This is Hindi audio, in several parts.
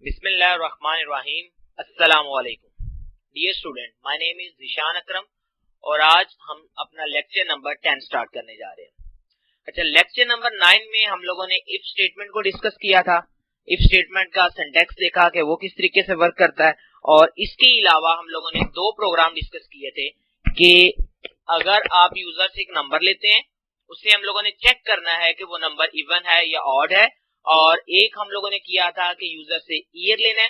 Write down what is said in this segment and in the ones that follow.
बिस्मिल्लाहिर्रहमानिर्रहीम। अस्सलामुअलैकुम dear student, my name is Zeeshan Akram और आज हम अपना लेक्चर नंबर 10 स्टार्ट करने जा रहे हैं। अच्छा, लेक्चर नंबर 9 में हम लोगों ने इफ स्टेटमेंट को डिस्कस किया था। इफ स्टेटमेंट का सिंटैक्स देखा कि वो किस तरीके से वर्क करता है, और इसके अलावा हम लोगों ने दो प्रोग्राम डिस्कस किए थे कि अगर आप यूजर से एक नंबर लेते हैं, उससे हम लोगों ने चेक करना है कि वो नंबर इवन है या ऑड है। और एक हम लोगों ने किया था कि यूजर से ईयर लेना है,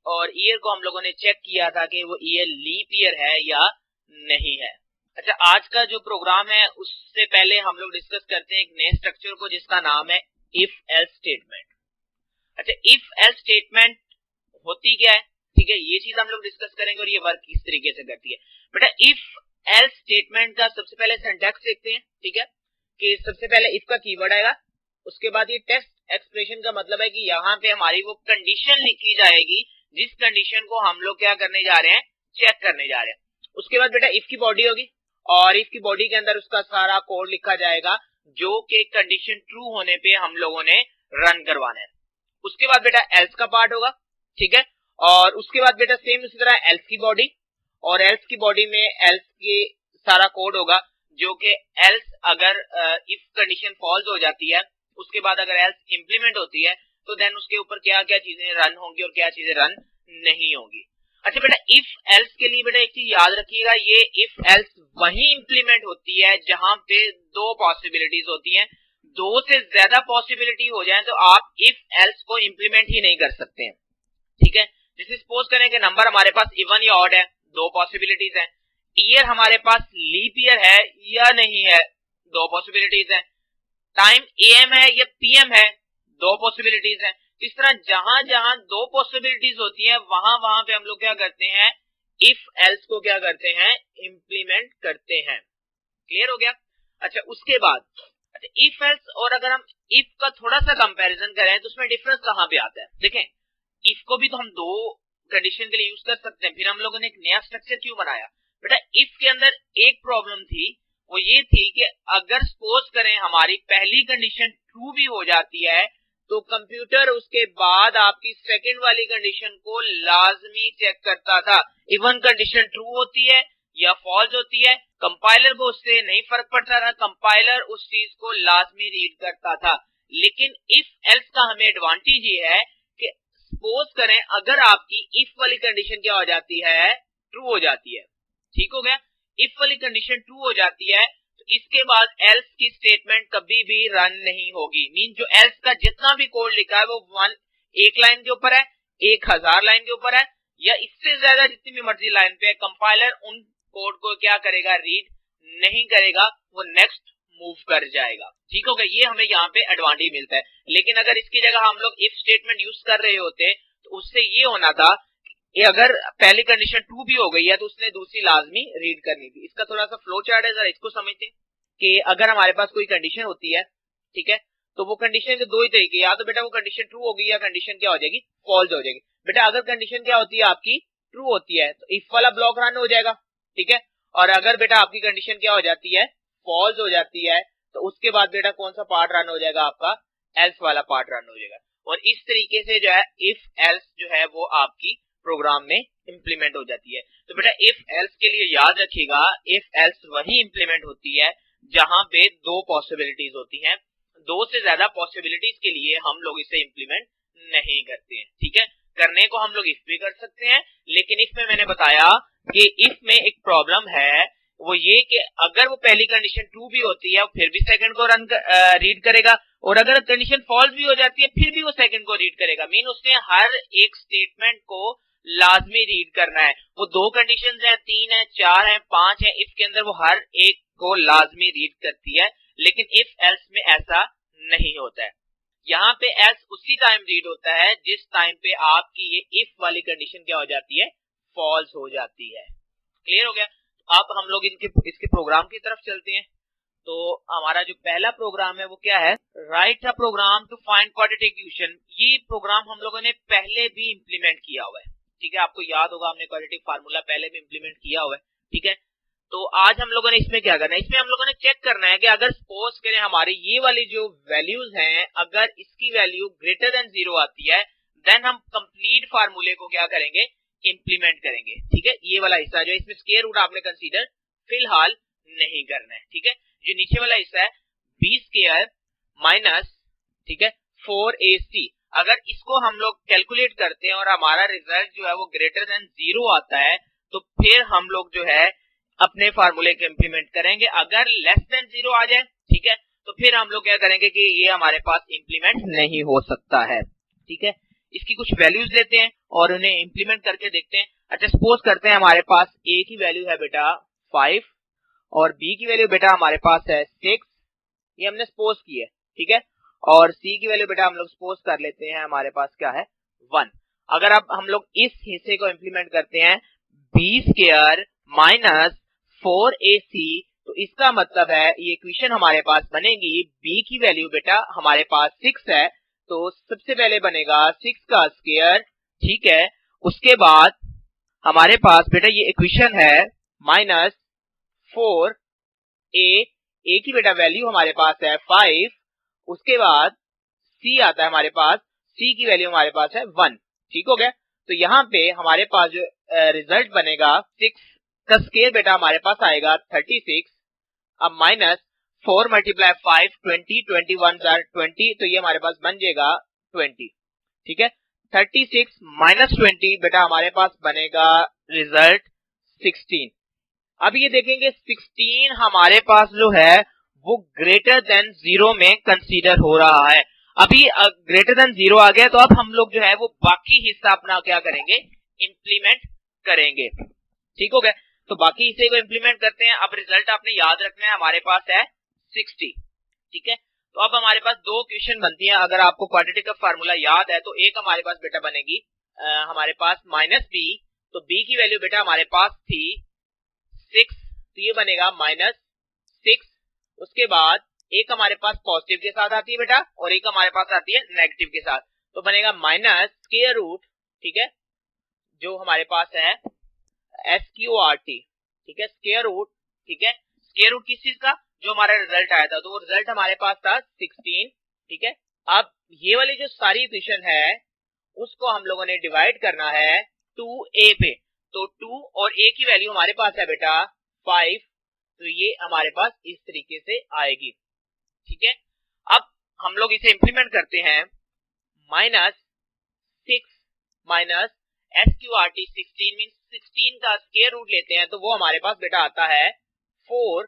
और ईयर को हम लोगों ने चेक किया था कि वो ईयर लीप ईयर है या नहीं है। अच्छा, आज का जो प्रोग्राम है उससे पहले हम लोग डिस्कस करते हैं एक नए स्ट्रक्चर को जिसका नाम है इफ एल्स स्टेटमेंट। अच्छा, इफ एल्स स्टेटमेंट होती क्या है, ठीक है, ये चीज हम लोग डिस्कस करेंगे और ये वर्क किस तरीके से करती है। बेटा, इफ एल्स स्टेटमेंट का सबसे पहले सिंटैक्स देखते हैं, ठीक है, कि सबसे पहले इफ का कीवर्ड आएगा, उसके बाद ये टेस्ट एक्सप्रेशन का मतलब है कि यहाँ पे हमारी वो कंडीशन लिखी जाएगी जिस कंडीशन को हम लोग क्या करने जा रहे हैं, चेक करने जा रहे हैं। उसके बाद बेटा इफ की बॉडी होगी, और इफ की बॉडी के अंदर उसका सारा कोड लिखा जाएगा जो कि कंडीशन ट्रू होने पे हम लोगों ने रन करवाना है। उसके बाद बेटा एल्स का पार्ट होगा, ठीक है, और उसके बाद बेटा सेम उसी तरह एल्स की बॉडी, और एल्स की बॉडी में एल्स के सारा कोड होगा जो कि एल्स अगर इफ कंडीशन फॉल्स हो जाती है, उसके बाद अगर एल्स इंप्लीमेंट होती है तो देन उसके ऊपर क्या क्या चीजें रन होंगी और क्या चीजें रन नहीं होंगी। अच्छा बेटा, इफ एल्स के लिए बेटा एक चीज याद रखिएगा, ये इफ एल्स वही इंप्लीमेंट होती है जहां पे दो पॉसिबिलिटीज होती हैं। दो से ज्यादा पॉसिबिलिटी हो जाए तो आप इफ एल्स को इंप्लीमेंट ही नहीं कर सकते हैं, ठीक है। जैसे सपोज करें कि नंबर हमारे पास इवन या ऑड है, दो पॉसिबिलिटीज हैं। ईयर हमारे पास लीप ईयर है या नहीं है, दो पॉसिबिलिटीज हैं। टाइम एएम है या पीएम है, दो पॉसिबिलिटीज हैं। इस तरह जहां जहां दो पॉसिबिलिटीज होती हैं वहां वहां पे हम लोग क्या करते हैं, इफ एल्स को क्या करते हैं, इंप्लीमेंट करते हैं। क्लियर हो गया। अच्छा, उसके बाद अच्छा इफ एल्स, और अगर हम इफ का थोड़ा सा कंपैरिजन करें तो उसमें डिफरेंस कहां पे आता है। देखें, इफ को भी तो हम दो कंडीशन के लिए यूज कर सकते हैं, फिर हम लोगों ने एक नया स्ट्रक्चर क्यों बनाया। बेटा, इफ के अंदर एक प्रॉब्लम थी, वो ये थी कि अगर सपोज करें हमारी पहली कंडीशन ट्रू भी हो जाती है तो कंप्यूटर उसके बाद आपकी सेकंड वाली कंडीशन को लाजमी चेक करता था, इवन कंडीशन ट्रू होती है या फॉल्स होती है। कंपाइलर को उससे नहीं फर्क पड़ता था, कंपाइलर उस चीज को लाजमी रीड करता था। लेकिन इफ एल्स का हमें एडवांटेज ये है कि सपोज करें अगर आपकी इफ वाली कंडीशन क्या हो जाती है, ट्रू हो जाती है, ठीक हो गया, इफ वाली कंडीशन ट्रू हो जाती है तो इसके बाद एल्स की स्टेटमेंट कभी भी रन नहीं होगी। मीन जो एल्स का जितना भी कोड लिखा है वो एक लाइन के ऊपर है, 1000 लाइन के ऊपर है, या इससे ज्यादा जितनी भी मर्जी लाइन पे है, कंपाइलर उन कोड को क्या करेगा, रीड नहीं करेगा, वो नेक्स्ट मूव कर जाएगा। ठीक हो गया, ये हमें यहाँ पे एडवांटेज मिलता है। लेकिन अगर इसकी जगह हम लोग इफ स्टेटमेंट यूज कर रहे होते तो उससे ये होना था कि अगर पहली कंडीशन ट्रू भी हो गई है तो उसने दूसरी लाजमी रीड करनी थी। इसका थोड़ा सा फ्लो चार्ट है, जरा इसको समझते हैं कि अगर हमारे पास कोई कंडीशन होती है, ठीक है, तो वो कंडीशन के दो ही तरीके, या तो बेटा वो कंडीशन ट्रू होगी या कंडीशन क्या हो जाएगी, फॉल्स हो जाएगी। बेटा अगर कंडीशन क्या होती है आपकी ट्रू होती है तो इफ वाला ब्लॉक रन हो जाएगा, ठीक है, और अगर बेटा आपकी कंडीशन क्या हो जाती है, फॉल्स हो जाती है, तो उसके बाद बेटा कौन सा पार्ट रन हो जाएगा, आपका एल्स वाला पार्ट रन हो जाएगा। और इस तरीके से जो है इफ एल्स जो है वो आपकी प्रोग्राम में इंप्लीमेंट हो जाती है। तो बेटा इफ एल्स के लिए याद रखिएगा, इफ एल्स वही इंप्लीमेंट होती है जहां पे दो पॉसिबिलिटीज होती हैं। दो से ज्यादा पॉसिबिलिटीज के लिए हम लोग इसे इंप्लीमेंट नहीं करते हैं, ठीक है। करने को हम लोग इफ भी कर सकते हैं, लेकिन इफ में मैंने बताया कि इफ में एक प्रॉब्लम है, वो ये कि अगर वो पहली कंडीशन ट्रू भी होती है फिर भी सेकंड को रीड करेगा, और अगर कंडीशन फॉल्स भी हो जाती है फिर भी वो सेकंड को रीड करेगा। मीन उसने हर एक स्टेटमेंट को लाजमी रीड करना है। वो दो कंडीशंस हैं, 3 है, 4 है, 5 है, इफ के अंदर वो हर एक को लाजमी रीड करती है। लेकिन इफ एल्स में ऐसा नहीं होता है। यहाँ पे एल्स उसी टाइम रीड होता है जिस टाइम पे आपकी ये इफ वाली कंडीशन क्या हो जाती है, फॉल्स हो जाती है। क्लियर हो गया। अब हम लोग इसके प्रोग्राम की तरफ चलते हैं। तो हमारा जो पहला प्रोग्राम है वो क्या है, write a program to find quadratic equation. ये प्रोग्राम हम लोगों ने पहले भी इंप्लीमेंट किया हुआ है, ठीक है, आपको याद होगा हमने क्वाड्रेटिक फार्मूला पहले भी इंप्लीमेंट किया हुआ है, ठीक है। तो आज हम लोगों ने इसमें क्या करना है, इसमें हम लोगों ने चेक करना है कि अगर सपोज करें हमारी ये वाली जो वैल्यूज हैं, अगर इसकी वैल्यू ग्रेटर देन 0 आती है देन हम कंप्लीट फार्मूले को क्या करेंगे, इंप्लीमेंट करेंगे। ठीक है, ये वाला हिस्सा जो है इसमें स्क्वायर रूट आपने कंसीडर फिलहाल नहीं करना है। ठीक है, जो नीचे वाला हिस्सा है बी स्क्वायर माइनस, ठीक है, 4ac, अगर इसको हम लोग कैलकुलेट करते हैं और हमारा रिजल्ट जो है वो ग्रेटर देन 0 आता है तो फिर हम लोग जो है अपने फार्मूले को इंप्लीमेंट करेंगे। अगर लेस देन 0 आ जाए, ठीक है, तो फिर हम लोग क्या करेंगे कि ये हमारे पास इंप्लीमेंट नहीं हो सकता है। ठीक है, इसकी कुछ वैल्यूज लेते हैं और उन्हें इंप्लीमेंट करके देखते हैं। अच्छा, सपोज करते हैं हमारे पास a की वैल्यू है बेटा 5 और b की वैल्यू बेटा हमारे पास है 6, ये हमने सपोज की है। ठीक है, और c की वैल्यू बेटा हम लोग सपोज कर लेते हैं हमारे पास क्या है 1। अगर अब हम लोग इस हिस्से को इंप्लीमेंट करते हैं b स्क्वायर माइनस 4ac, तो इसका मतलब है ये इक्वेशन हमारे पास बनेगी, b की वैल्यू बेटा हमारे पास 6 है तो सबसे पहले बनेगा 6 का स्क्वायर। ठीक है, उसके बाद हमारे पास बेटा ये इक्वेशन है माइनस 4a की बेटा वैल्यू हमारे पास है 5, उसके बाद c आता है हमारे पास, c की वैल्यू हमारे पास है 1। ठीक हो गया, तो यहाँ पे हमारे पास जो रिजल्ट बनेगा 6 का स्क्वायर बेटा हमारे पास आएगा 36, अब माइनस 4 मल्टीप्लाई 5 20, 21 20, तो ये हमारे पास बन जाएगा 20। ठीक है, 36 माइनस 20 बेटा हमारे पास बनेगा रिजल्ट 16। अब ये देखेंगे 16 हमारे पास जो है वो ग्रेटर देन 0 में कंसीडर हो रहा है। अभी ग्रेटर देन 0 आ गया तो अब हम लोग जो है वो बाकी हिस्सा अपना क्या करेंगे, इंप्लीमेंट करेंगे। ठीक हो गया, तो बाकी हिस्से को इंप्लीमेंट करते हैं। अब रिजल्ट आपने याद रखना है हमारे पास है 60। ठीक है, तो अब हमारे पास दो इक्वेशन बनती हैं। अगर आपको क्वाड्रेटिक का फार्मूला याद है तो एक हमारे पास बेटा बनेगी हमारे पास माइनस b, तो b की वैल्यू बेटा हमारे पास थी 6, तो ये बनेगा माइनस 6। उसके बाद एक हमारे पास पॉजिटिव के साथ आती है बेटा और एक हमारे पास आती है नेगेटिव के साथ, तो बनेगा माइनस स्क्वायर रूट, ठीक है, जो हमारे पास है SQRT। ठीक है, स्क्वायर रूट, ठीक है, स्क्वायर रूट किस चीज का, जो हमारा रिजल्ट आया था, तो वो रिजल्ट हमारे पास था 16। ठीक है, अब ये वाली जो सारी इक्वेशन है उसको हम लोगों ने डिवाइड करना है 2a पे, तो 2 और a की वैल्यू हमारे पास है बेटा 5, तो ये हमारे पास इस तरीके से आएगी। ठीक है, अब हम लोग इसे इंप्लीमेंट करते हैं, माइनस 6 माइनस SQRT 16 मीन 16 का स्क्वायर रूट लेते हैं तो वो हमारे पास बेटा आता है 4।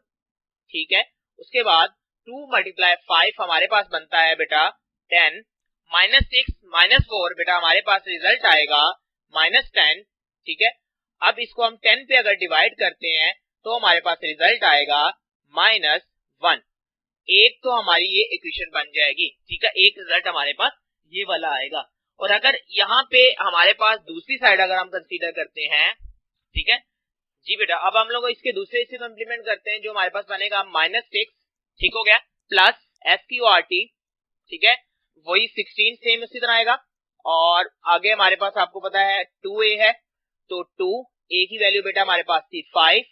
ठीक है, उसके बाद 2 मल्टीप्लाई 5 हमारे पास बनता है बेटा 10, माइनस 6 माइनस 4 बेटा हमारे पास रिजल्ट आएगा माइनस 10। ठीक है, अब इसको हम 10 पे अगर डिवाइड करते हैं तो हमारे पास रिजल्ट आएगा माइनस 1। एक तो हमारी ये इक्वेशन बन जाएगी। ठीक है, एक रिजल्ट हमारे पास ये वाला आएगा। और अगर यहाँ पे हमारे पास दूसरी साइड अगर हम कंसीडर करते हैं, ठीक है जी बेटा, अब हम लोग इसके दूसरे हिस्से को इंप्लीमेंट करते हैं, जो हमारे पास बनेगा माइनस 6, ठीक हो गया, प्लस SQRT, ठीक है, वही 16 सेम इसी तरह आएगा। और आगे हमारे पास आपको पता है 2a है, तो 2a की वैल्यू बेटा हमारे पास थी 5,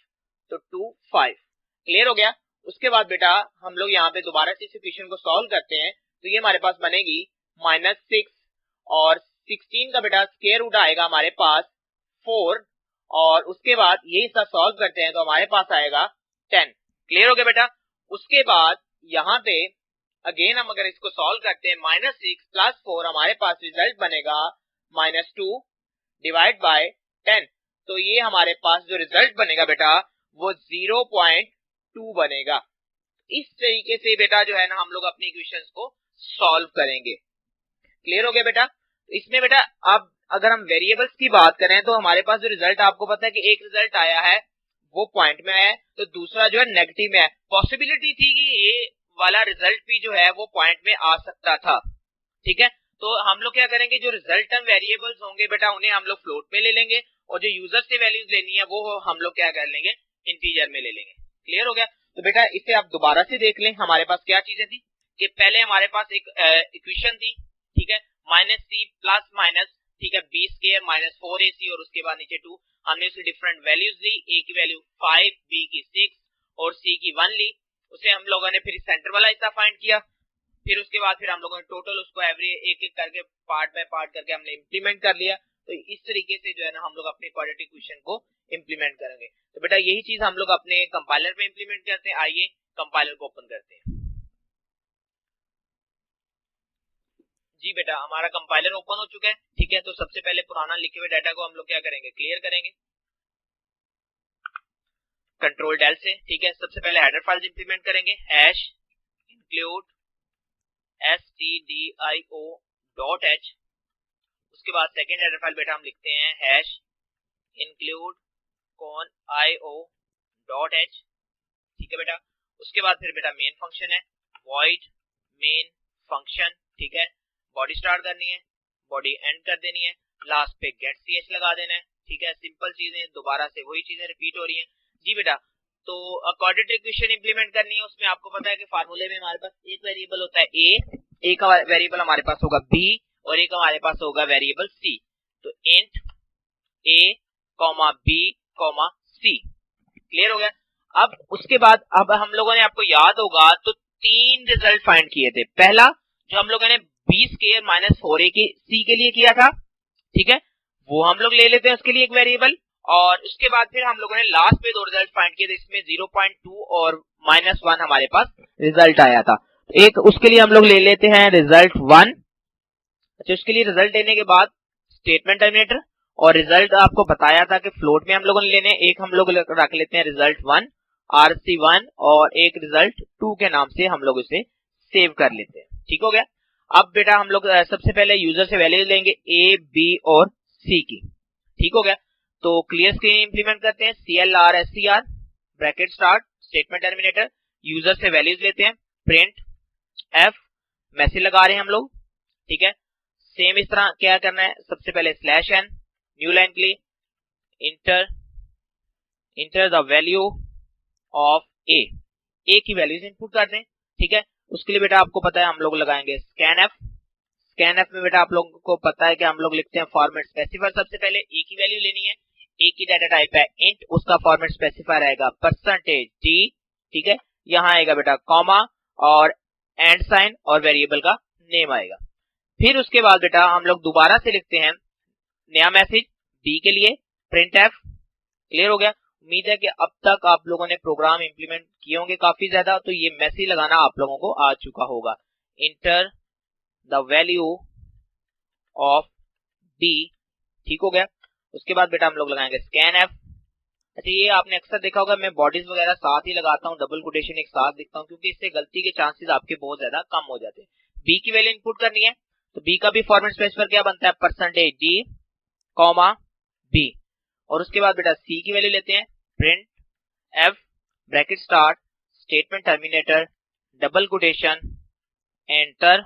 तो 2 5, क्लियर हो गया। उसके बाद बेटा हम लोग यहाँ पे दोबारा से इस इक्वेशन को सॉल्व करते हैं, तो ये हमारे पास बनेगी माइनस 6 और 16 का बेटा स्क्वायर रूट आएगा हमारे पास 4, और उसके बाद ये हिस्सा सॉल्व करते हैं तो हमारे पास आएगा 10, क्लियर हो गया बेटा। उसके बाद यहाँ पे अगेन हम अगर इसको सॉल्व करते हैं, माइनस 6 प्लस 4 हमारे पास रिजल्ट बनेगा माइनस 2 डिवाइड बाय 10, तो ये हमारे पास जो रिजल्ट बनेगा बेटा वो 0.2 बनेगा। इस तरीके से बेटा जो है ना हम लोग अपनी इक्वेशंस को सॉल्व करेंगे, क्लियर हो गया बेटा। इसमें बेटा अब अगर हम वेरिएबल्स की बात करें तो हमारे पास जो रिजल्ट आपको पता है कि एक रिजल्ट आया है वो पॉइंट में आया है, तो दूसरा जो है नेगेटिव में है। पॉसिबिलिटी थी कि ये वाला रिजल्ट भी जो है वो पॉइंट में आ सकता था। ठीक है, तो हम लोग क्या करेंगे, जो रिजल्टेंट वेरिएबल्स होंगे बेटा उन्हें हम लोग फ्लोट में ले लेंगे और जो यूजर से वैल्यूज लेनी है वो हम लोग क्या कर लेंगे, इंटीजर में ले लेंगे, क्लियर हो गया। तो बेटा इसे आप दोबारा से देख लें, हमारे पास क्या चीजें थी कि पहले हमारे पास एक इक्वेशन थी, ठीक है, माइनस सी प्लस माइनस, ठीक है, बी स्क्वायर माइनस 4ac और उसके बाद नीचे 2, हमने उसकी डिफरेंट वैल्यूज ली, a की वैल्यू 5, b की 6 और c की 1 ली। उसे हम लोगों ने फिर सेंटर वाला हिस्सा फाइंड किया, फिर उसके बाद फिर हम लोगों ने टोटल उसको एवरी एक एक करके पार्ट बाय पार्ट करके हमने इम्प्लीमेंट कर लिया। तो इस तरीके से जो है ना हम लोग अपने क्वाड्रेटिक इक्वेशन को इम्प्लीमेंट करेंगे। तो बेटा यही चीज हम लोग अपने कंपाइलर में इम्प्लीमेंट करते हैं। आइए कंपाइलर को ओपन करते हैं। जी बेटा हमारा कंपाइलर ओपन हो चुका है। ठीक है, तो सबसे पहले पुराना लिखे हुए डाटा को हम लोग क्या करेंगे, क्लियर करेंगे कंट्रोल डेल से। ठीक है, सबसे पहले हेडर फाइल्स इंप्लीमेंट करेंगे, हैश इंक्लूड stdio.h। उसके बाद सेकेंड हेडर फाइल बेटा हम लिखते हैं हैश इंक्लूड conio.h। ठीक है बेटा, उसके बाद फिर बेटा मेन फंक्शन है void main फंक्शन। ठीक है, बॉडी स्टार्ट करनी है, बॉडी एंड कर देनी है, लास्ट पे गेट ch लगा देना है। ठीक है, सिंपल चीजें, दोबारा से वही चीजें रिपीट हो रही हैं। जी बेटा, तो क्वाड्रेटिक इक्वेशन इंप्लीमेंट करनी है, उसमें आपको पता है कि फार्मूले में हमारे पास एक वेरिएबल होता है a, एक वेरिएबल हमारे पास होगा b और एक हमारे पास होगा वेरिएबल c। तो int a, b, c। Clear हो गया। अब उसके बाद अब हम लोगों ने, आपको याद होगा तो तीन रिजल्ट फाइंड किए थे। पहला जो हम लोगों ने b स्क्वायर माइनस 4a के c के लिए किया था, ठीक है, वो हम लोग ले लेते हैं उसके लिए एक वेरिएबल। और उसके बाद फिर हम लोगों ने लास्ट में दो रिजल्ट फाइंड किए थे, इसमें 0.2 और -1 हमारे पास रिजल्ट आया था। तो एक उसके लिए हम लोग ले लेते हैं रिजल्ट 1। अच्छा, उसके लिए रिजल्ट लेने के बाद स्टेटमेंट टर्मिनेटर, और रिजल्ट आपको बताया था कि फ्लोट में हम लोगों ने लेने, एक हम लोग रख लेते हैं रिजल्ट 1 rc1 और एक रिजल्ट 2 के नाम से हम लोग इसे सेव कर लेते हैं। ठीक हो गया। अब बेटा हम लोग सबसे पहले यूजर से वैल्यू लेंगे a, b और c की। ठीक हो गया, तो क्लियर स्क्रीन इंप्लीमेंट करते हैं, clr bracket start statement terminator, user से वैल्यूज लेते हैं, प्रिंट f मैसेज लगा रहे हैं हम लोग। ठीक है, सेम इस तरह क्या करना है, सबसे पहले /n न्यू लाइन के लिए enter the value of a की वैल्यूज इनपुट कर दें। ठीक है, उसके लिए बेटा आपको पता है हम लोग लगाएंगे scanf में बेटा आप लोगों को पता है कि हम लोग लिखते हैं फॉर्मेट स्पेसिफायर। सबसे पहले a की वैल्यू लेनी है, a की डाटा टाइप है इंट, उसका फॉर्मेट स्पेसिफायर आएगा %d। ठीक है, यहां आएगा बेटा कॉमा और एंड साइन और वेरिएबल का नेम आएगा। फिर उसके बाद बेटा हम लोग दोबारा से लिखते हैं नया मैसेज b के लिए printf। क्लियर हो गया। उम्मीद है कि अब तक आप लोगों ने प्रोग्राम इंप्लीमेंट किए होंगे काफी ज्यादा, तो ये मैसेज लगाना आप लोगों को आ चुका होगा, enter the value of b। ठीक हो गया। उसके बाद बेटा हम लोग लगाएंगे scanf। अच्छा, ये आपने अक्सर देखा होगा मैं बॉडीज वगैरह साथ ही लगाता हूँ, डबल कोटेशन एक साथ लिखता हूँ, क्योंकि इससे गलती के चांसेस आपके बहुत ज्यादा कम हो जाते हैं। b की वैल्यू इनपुट करनी है, तो b का भी फॉर्मेट स्पेसिफायर क्या बनता है %d, b। और उसके बाद बेटा c की वैल्यू लेते हैं, print f bracket start statement terminator double quotation enter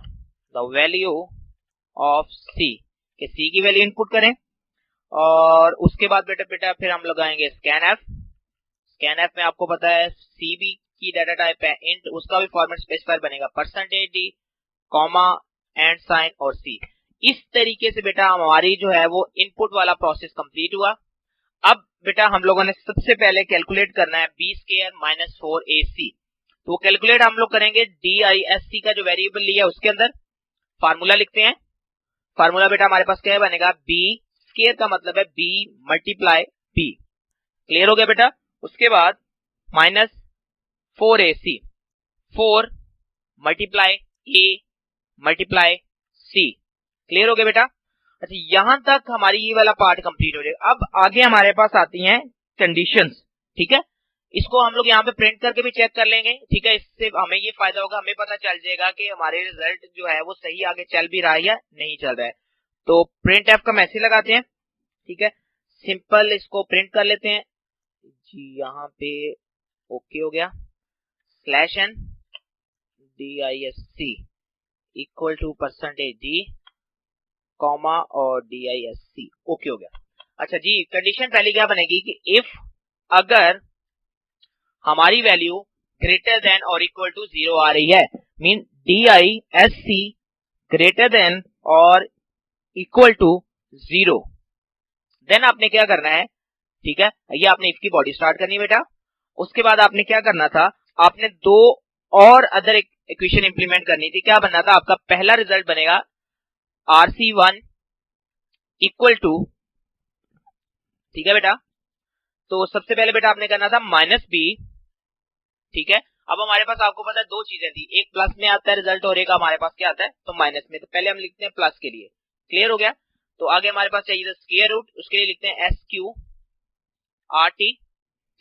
the value of c के c की वैल्यू इनपुट करें। और उसके बाद बेटा फिर हम लगाएंगे scanf में आपको पता है cb की डाटा टाइप है इंट, उसका भी फॉर्मेट स्पेसिफायर बनेगा %d, एंड साइन और c। इस तरीके से बेटा हमारी जो है वो इनपुट वाला प्रोसेस कंप्लीट हुआ। अब बेटा हम लोगों ने सबसे पहले कैलकुलेट करना है b स्क्वायर माइनस 4ac। तो कैलकुलेट हम लोग करेंगे disc का जो वेरिएबल लिया उसके अंदर फार्मूला लिखते हैं। फार्मूला बेटा हमारे पास क्या बनेगा, b स्क्वायर का मतलब है b मल्टीप्लाई b। क्लियर हो गया बेटा। उसके बाद minus 4ac, 4 multiply a multiply c। Clear हो गया बेटा। अच्छा, यहां तक हमारी ये वाला पार्ट कंप्लीट हो जाएगा। अब आगे हमारे पास आती हैं कंडीशंस। ठीक है, इसको हम लोग यहाँ पे प्रिंट करके भी चेक कर लेंगे। ठीक है, इससे हमें ये फायदा होगा, हमें पता चल जाएगा कि हमारे रिजल्ट जो है वो सही आगे चल भी रहा है या नहीं चल रहा है। तो प्रिंट एफ का मैसेज लगाते हैं। ठीक है, सिंपल इसको प्रिंट कर लेते हैं जी, यहाँ पे ओके हो गया, /n disc equal to %d comma और disc ओके हो गया। अच्छा जी, कंडीशन पहले क्या बनेगी कि इफ अगर हमारी वैल्यू ग्रेटर देन और इक्वल टू 0 आ रही है, मीन disc ग्रेटर देन और इक्वल टू 0, देन आपने क्या करना है। ठीक है, ये आपने इफ की बॉडी स्टार्ट करनी है बेटा। उसके बाद आपने क्या करना था, आपने दो और अदर इक्वेशन इंप्लीमेंट करनी थी। क्या बनना था आपका? पहला रिजल्ट बनेगा RC1 इक्वल टू, ठीक है बेटा, तो सबसे पहले बेटा आपने करना था माइनस बी, ठीक है। अब हमारे पास आपको पता है दो चीजें थी, एक प्लस में आता है रिजल्ट और एक हमारे पास क्या आता है तो माइनस में। तो पहले हम लिखते हैं प्लस के लिए, क्लियर हो गया। तो आगे हमारे पास चाहिए था स्क्वायर रूट, उसके लिए लिखते हैं SQRT,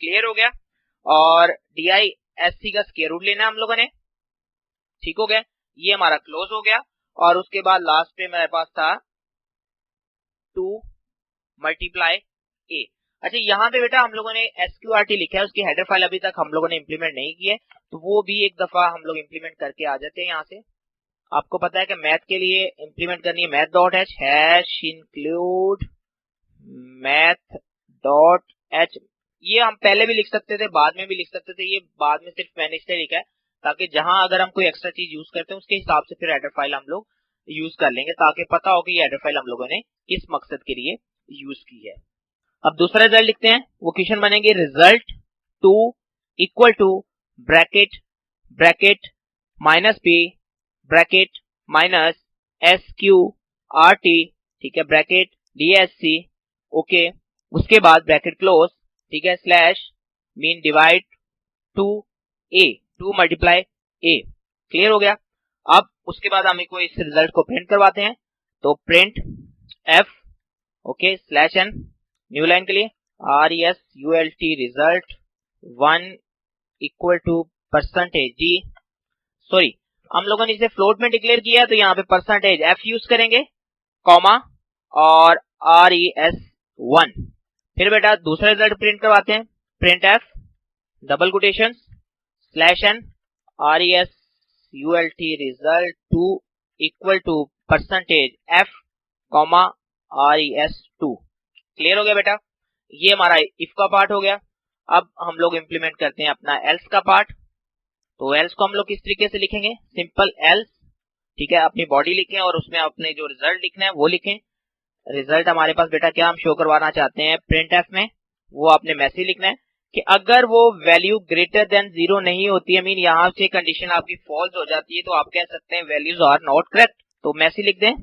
क्लियर हो गया। और DISC का स्क्वायर रूट लेना है हम लोगों ने, ठीक हो गया, ये हमारा क्लोज हो गया। और उसके बाद लास्ट पे मेरे पास था 2 मल्टीप्लाई A। अच्छा यहाँ पे बेटा हम लोगों ने SQRT लिखा है, उसकी हेडर फाइल अभी तक हम लोगों ने इंप्लीमेंट नहीं की है, तो वो भी एक दफा हम लोग इंप्लीमेंट करके आ जाते हैं यहाँ से। आपको पता है कि मैथ के लिए इंप्लीमेंट करनी है math.h हैश इंक्लूड math.h। ये हम पहले भी लिख सकते थे, बाद में भी लिख सकते थे, ये बाद में सिर्फ मैंने इसलिए लिखा है ताकि जहां अगर हम कोई एक्स्ट्रा चीज यूज करते हैं उसके हिसाब से फिर हेडर फाइल हम लोग यूज कर लेंगे, ताकि पता हो कि ये हेडर फाइल हम लोगों ने किस मकसद के लिए यूज की है। अब दूसरा रिजल्ट लिखते हैं, वो क्वेश्चन बनेंगे result 2 equal to bracket minus B bracket minus SQRT, ठीक है, ब्रैकेट DSC, ओके, उसके बाद ब्रैकेट क्लोज, ठीक है, slash mean divide 2 multiply A, clear हो गया। अब उसके बाद हम इस रिजल्ट को प्रिंट करवाते हैं, तो print F, okay, slash n, new line के लिए RESULT result 1 equal to percentage D, sorry हम लोगों ने इसे फ्लोट में डिक्लेयर किया है तो यहाँ पे परसेंटेज F यूज करेंगे, कॉमा और RES1। फिर बेटा दूसरा रिजल्ट प्रिंट करवाते हैं, print F double quotation slash n RESULT result 2 equal to percentage F, comma RES2, clear हो गया बेटा। ये हमारा इफ का पार्ट हो गया। अब हम लोग इंप्लीमेंट करते हैं अपना एल्स का पार्ट। तो एल्स को हम लोग किस तरीके से लिखेंगे? सिंपल एल्स, ठीक है, अपनी बॉडी लिखें और उसमें अपने जो रिजल्ट लिखना है वो लिखें। रिजल्ट हमारे पास बेटा क्या हम शो करवाना चाहते हैं प्रिंट एफ में, वो आपने मैसेज लिखना है कि अगर वो वैल्यू ग्रेटर देन 0 नहीं होती है, मीन यहाँ से कंडीशन आपकी फॉल्स हो जाती है, तो आप कह सकते हैं वैल्यूज आर नॉट करेक्ट। तो मैसेज लिख दें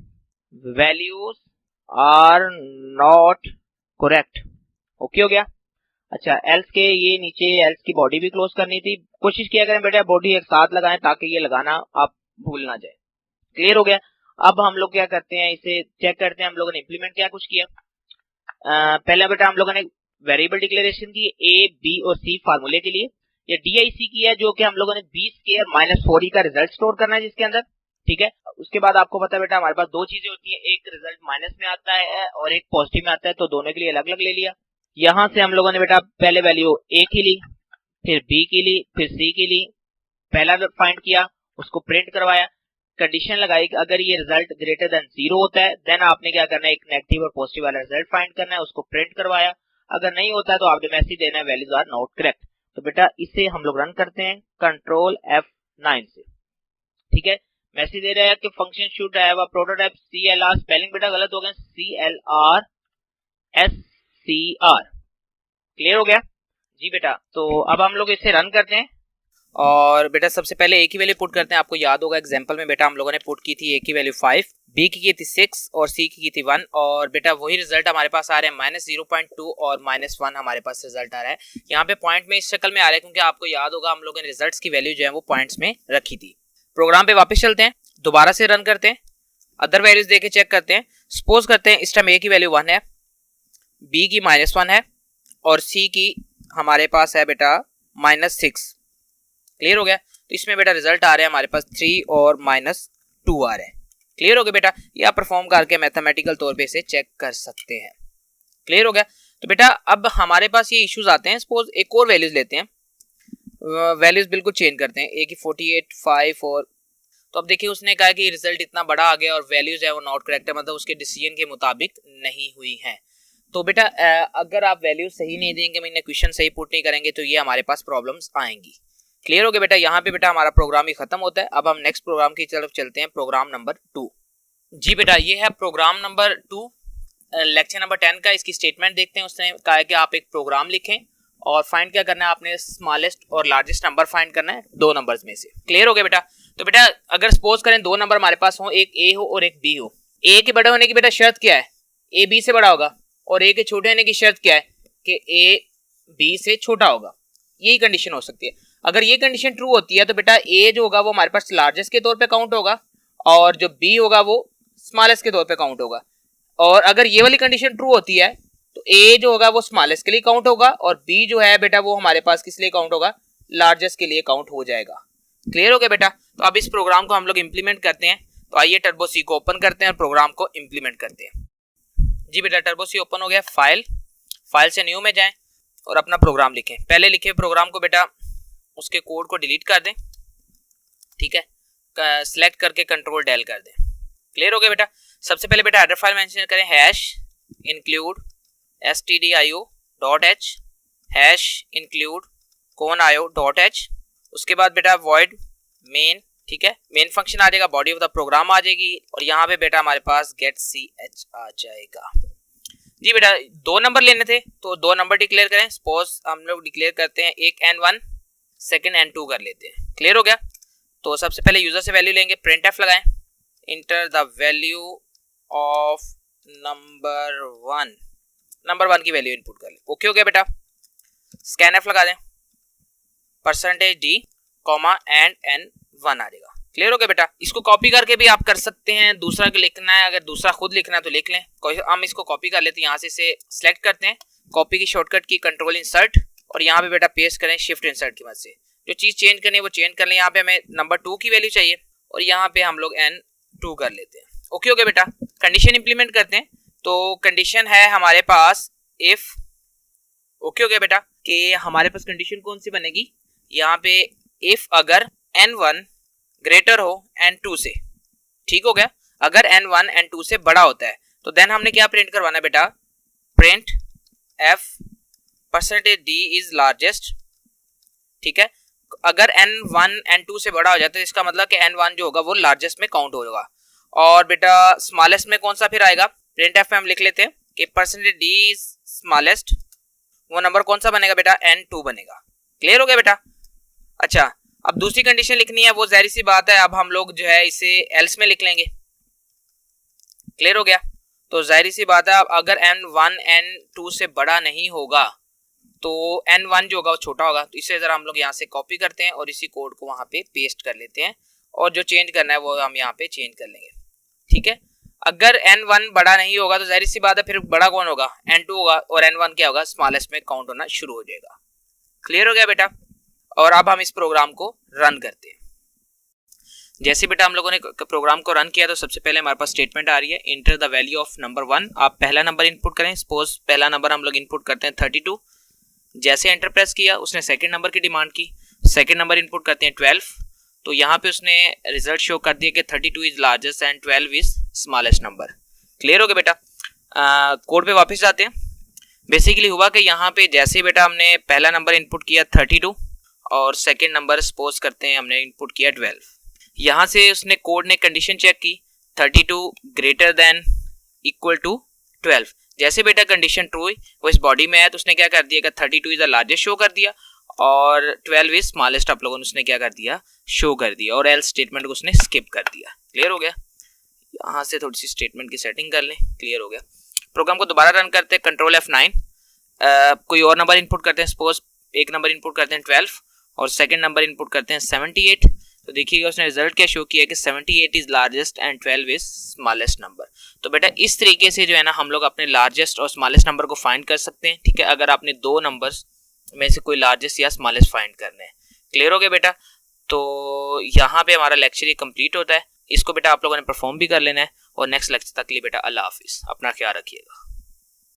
values are not correct, okay हो गया। अच्छा एल्स के ये नीचे एल्स की बॉडी भी क्लोज करनी थी, कोशिश किया करें बेटा बॉडी एक साथ लगाएं ताकि ये लगाना आप भूल ना जाए, क्लियर हो गया। अब हम लोग क्या करते हैं, इसे चेक करते हैं हम लोगों ने इंप्लीमेंट क्या कुछ किया। पहले बेटा हम लोगों ने वेरिएबल डिक्लेरेशन की A, B और C फार्मूले के लिए, ये DIC की है जो कि हम लोगों ने B स्क्वायर माइनस 4E का रिजल्ट स्टोर करना है जिसके अंदर, ठीक है। उसके बाद आपको पता है बेटा हमारे पास दो चीजें होती है, एक रिजल्ट माइनस में आता है और एक पॉजिटिव में आता है, तो दोनों के लिए अलग अलग ले लिया। यहां से हम लोगों ने बेटा पहले वैल्यू A की ली, फिर B की ली, फिर C की ली, पहला फाइंड किया, उसको प्रिंट करवाया, कंडीशन लगाई कि अगर ये रिजल्ट ग्रेटर देन 0 होता है देन आपने क्या करना है, एक नेगेटिव और पॉजिटिव वाला रिजल्ट फाइंड करना है, उसको प्रिंट करवाया। अगर नहीं होता है तो आपने मैसेज देना है वैल्यूज आर नॉट करेक्ट। तो बेटा इसे हम लोग रन करते हैं कंट्रोल F9 से, ठीक है। मैसेज दे रहा है कि function should have a prototype CLR, spelling बेटा गलत हो गया, CLR SCR, क्लियर हो गया जी बेटा। तो अब हम लोग इसे रन करते हैं और बेटा सबसे पहले A की वैल्यू पुट करते हैं। आपको याद होगा एग्जांपल में बेटा हम लोगों ने पुट की थी A की वैल्यू 5, B की थी 6 और C की थी 1, और बेटा वही रिजल्ट हमारे पास आ रहे हैं -0.2 और -1 हमारे पास रिजल्ट आ रहा है। यहाँ पे पॉइंट में इस शक्ल में आ रहा है क्योंकि आपको याद होगा हम लोगों ने रिजल्ट्स की वैल्यू जो है वो पॉइंट्स में रखी थी। प्रोग्राम पे वापस चलते हैं, दोबारा से रन करते हैं, अदर वैल्यूज देके चेक करते हैं। सपोज करते हैं इस टाइम A की वैल्यू 1 है, B की -1 है और C की हमारे पास है बेटा -6, क्लियर हो गया। तो इसमें बेटा रिजल्ट आ रहे हैं हमारे पास 3 और -2 आ रहे हैं, क्लियर हो गया बेटा। ये आप परफॉर्म करके मैथमेटिकल तौर पे इसे चेक कर सकते हैं, क्लियर हो गया। तो बेटा अब हमारे पास ये इश्यूज आते हैं, सपोज एक और वैल्यूज लेते हैं, वैल्यूज बिल्कुल चेंज करते हैं, A की 48, 5 और, तो अब देखिए उसने कहा कि रिजल्ट इतना बड़ा आ गया और वैल्यूज है वो नॉट करेक्ट है, मतलब उसके डिसीजन के मुताबिक नहीं हुई है। तो बेटा अगर आप वैल्यूज सही नहीं देंगे, मैंने क्वेश्चन सही पुट नहीं करेंगे तो ये हमारे पास प्रॉब्लम्स आएंगी, क्लियर हो गया बेटा। यहाँ पे बेटा हमारा प्रोग्राम ही खत्म होता है। अब हम नेक्स्ट प्रोग्राम की तरफ चलते हैं, प्रोग्राम नंबर 2। जी बेटा ये है प्रोग्राम नंबर 2, लेक्चर नंबर 10 का। इसकी स्टेटमेंट देखते हैं। उसने कहा है कि आप एक प्रोग्राम लिखें और फाइंड क्या करना है, आपने स्मॉलेस्ट और लार्जेस्ट नंबर फाइंड करना है दो नंबर्स में से, क्लियर हो गया बेटा। तो बेटा अगर सपोज करें दो नंबर हमारे पास हो, एक ए हो और एक बी हो, ए के बड़े होने की बेटा शर्त क्या है, ए बी से बड़ा होगा, और ए के छोटे होने की शर्त क्या है कि ए बी से छोटा होगा। यही कंडीशन हो सकती है। अगर ये कंडीशन ट्रू होती है तो बेटा ए जो होगा वो हमारे पास लार्जेस्ट के तौर पे काउंट होगा और जो बी होगा वो स्मॉलेस्ट के तौर पे काउंट होगा। और अगर ये वाली कंडीशन ट्रू होती है तो ए जो होगा वो स्मॉलेस्ट के लिए काउंट होगा और बी जो है बेटा वो हमारे पास किस लिए काउंट होगा, लार्जेस्ट के लिए काउंट हो जाएगा। क्लियर हो गया बेटा। तो अब इस प्रोग्राम को हम लोग इंप्लीमेंट करते हैं। तो आइए टर्बो सी को ओपन करते हैं और प्रोग्राम को इंप्लीमेंट करते हैं। जी बेटा टर्बो सी ओपन हो गया। फाइल से न्यू में जाएं और अपना प्रोग्राम लिखें। पहले लिखे प्रोग्राम को बेटा उसके कोड को डिलीट कर दें, ठीक है, सिलेक्ट करके कंट्रोल डेल कर दें। क्लियर हो गया बेटा। सबसे पहले बेटा हेडर फाइल मेंशन करें hash include stdio.h hash include .io.h। उसके बाद बेटा वॉइड मेन, ठीक है, मेन फंक्शन आ जाएगा, बॉडी ऑफ द प्रोग्राम आ जाएगी और यहाँ पे बेटा हमारे पास गेट ch आ जाएगा। जी बेटा दो नंबर लेने थे तो दो नंबर डिक्लेयर करें। सपोज हम लोग डिक्लेयर करते हैं एक n1 सेकंड n2 कर लेते हैं। क्लियर हो गया। तो सबसे पहले यूजर से वैल्यू लेंगे, printf लगाएं, enter the value of number one की वैल्यू इनपुट कर ले। ओके हो गया बेटा। स्कैनफ लगा दें, %d कॉमा एंड n1 आ जाएगा। क्लियर हो गया बेटा। इसको कॉपी करके भी आप कर सकते हैं, दूसरा को लिखना है, अगर दूसरा खुद लिखना है तो लिख लें। हम इसको कॉपी कर लेते हैं, यहाँ से इसे सिलेक्ट करते हैं, कॉपी की शॉर्टकट की कंट्रोल इंसर्ट और यहाँ पे बेटा पेस्ट करें शिफ्ट इंसर्ट की मदद से। जो चीज चेंज करनी है वो चेंज कर लें। यहाँ पे हमें नंबर 2 की वैल्यू चाहिए और यहाँ पे हम लोग n2 कर लेते हैं। ओके हो गया बेटा। कंडीशन इंप्लीमेंट करते हैं। तो कंडीशन है हमारे पास इफ, ओके हो गया बेटा, कि हमारे पास कंडीशन कौन सी बनेगी यहाँ पे, इफ अगर n1 ग्रेटर हो n2 से, ठीक हो गया। अगर n1 n2 से बड़ा होता है तो देन हमने क्या प्रिंट करवाना बेटा, print f %d is largest, ठीक है। अगर n1 n2 से बड़ा हो जाता है तो इसका मतलब कि n1 जो होगा वो लार्जेस्ट में काउंट होगा। और बेटा स्मॉलेस्ट में कौन सा फिर आएगा, प्रिंट एफ में हम लिख लेते हैं कि %d इज स्मॉलेस्ट, वो नंबर कौन सा बनेगा बेटा, n2 बनेगा। क्लियर हो गया बेटा। अच्छा अब दूसरी कंडीशन लिखनी है, वो जाहिर सी बात है अब हम लोग जो है इसे एल्स में लिख लेंगे। क्लियर हो गया। तो जाहिर सी बात है अगर n1 n2 से बड़ा नहीं होगा तो n1 जो होगा वो छोटा होगा। तो इसे जरा हम लोग यहाँ से कॉपी करते हैं और इसी कोड को वहां पे पेस्ट कर लेते हैं और जो चेंज करना है वो हम यहाँ पे चेंज कर लेंगे, ठीक है। अगर n1 बड़ा नहीं होगा तो जाहिर सी बात है फिर बड़ा कौन होगा, n2 होगा और n1 क्या होगा, स्मॉलेस्ट में काउंट होना शुरू हो जाएगा। क्लियर हो गया बेटा। और अब हम इस प्रोग्राम को रन करते हैं। जैसे बेटा हम लोगों ने प्रोग्राम को रन किया तो सबसे पहले हमारे पास स्टेटमेंट आ रही है, enter the value of number 1। आप पहला नंबर इनपुट करें। सपोज पहला नंबर हम लोग इनपुट करते हैं 32। जैसे एंटर प्रेस किया उसने सेकंड नंबर की डिमांड की, सेकंड नंबर इनपुट करते हैं 12। तो यहाँ पे उसने रिजल्ट शो कर दिया कि 32 is largest and 12 is smallest number. Clear हो गया बेटा। कोड पे वापस जाते हैं। बेसिकली हुआ कि यहाँ पे जैसे बेटा हमने पहला नंबर इनपुट किया 32 और सेकंड नंबर सपोज करते हैं हमने इनपुट किया 12। यहाँ से उसने कोड ने कंडीशन चेक की 32 ग्रेटर देन इक्वल टू 12। जैसे बेटा कंडीशन ट्रू हुई वो इस बॉडी में है तो उसने क्या कर दिया कि 32 इज द लार्जेस्ट शो कर दिया और 12 इज स्मॉलेस्ट आप लोगों ने उसने क्या कर दिया, शो कर दिया और एल्स स्टेटमेंट को उसने स्किप कर दिया। क्लियर हो गया। यहाँ से थोड़ी सी स्टेटमेंट की सेटिंग कर लें। क्लियर हो गया। प्रोग्राम को दोबारा रन करते हैं, कंट्रोल F9। कोई और नंबर इनपुट करते हैं। सपोज एक नंबर इनपुट करते हैं 12 और सेकंड नंबर इनपुट करते हैं 78। तो देखिएगा उसने रिजल्ट क्या शो किया कि 78 is largest and 12 is smallest number. तो बेटा इस तरीके से जो है ना हम लोग अपने लार्जेस्ट और स्मॉलेस्ट नंबर को फाइंड कर सकते हैं, ठीक है, अगर आपने दो नंबर्स में से कोई लार्जेस्ट या स्मॉलेस्ट फाइंड करने हैं। क्लियर हो गया बेटा। तो यहाँ पे हमारा लेक्चर ये कंप्लीट होता है। इसको बेटा आप लोगों ने परफॉर्म भी कर लेना है और नेक्स्ट लेक्चर तक के लिए बेटा अल्लाह हाफिज, अपना ख्याल रखिएगा।